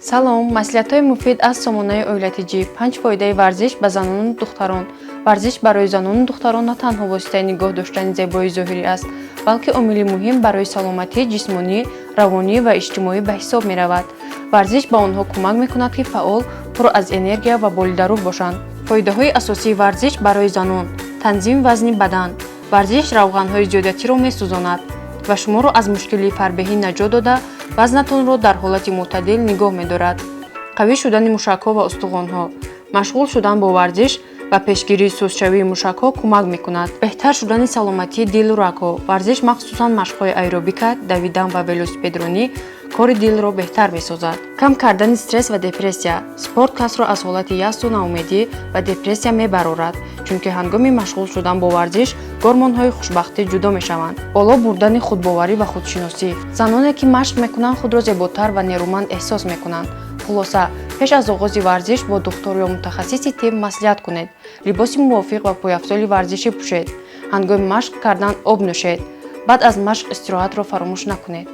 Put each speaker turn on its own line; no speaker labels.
салом, маслиҳатҳои муфид аз сомонаи оилатиҷӣ. 5 фоидаи варзиш ба занону духтарон. Варзиш барои занону духтарон на танҳо воситаи нигоҳ доштани зебоии зоҳирӣ аст, балки омили муҳим барои саломатии ҷисмонӣ, равонӣ ва иҷтимоӣ ба ҳисоб меравад. Варзиш ба онҳо кӯмак мекунад, ки фаъол, пур аз энергия ва болидаруҳ бошанд. Фоидаҳои асосии варзиш барои занон: танзим вазни бадан. Варзиш равғанҳои зиёдатиро месӯзонад ва шуморо аз мушкилии фарбеҳӣ наҷот дода, вазнатонро дар ҳолати мӯътадил нигоҳ медорад. қавӣ шудани мушакҳо ва устухонҳо. Машғул шудан бо варзиш ва пешгирии сӯзшавии мушакҳо кӯмак мекунад. беҳтар шудани саломатии дилу рагҳо. Варзиш махсусан машқҳои аэробика, давидан ва велосипедронӣ кори дилро беҳтар месозад. Кам кардани стресс ва депрессия. Спорт касро аз ҳолати яъсу ноумедӣ ва депрессия мебарорад, чунки ҳангоми машғул шудан бо варзиш гормонҳои хушбахтӣ ҷудо мешаванд. Боло бурдани худбоварӣ ва худшиносӣ. Заноне ки машқ мекунанд, худро зеботар ва нерӯманд эҳсос мекунанд. Хулоса, пеш аз оғози варзиш бо духтор ё мутахассиси тиб маслиҳат кунед. Либоси мувофиқ ва пойафзоли варзишӣ пӯшед. Ҳангоми машқ кардан об нӯшед. Баъд аз машқ истироҳатро фаромӯш накунед.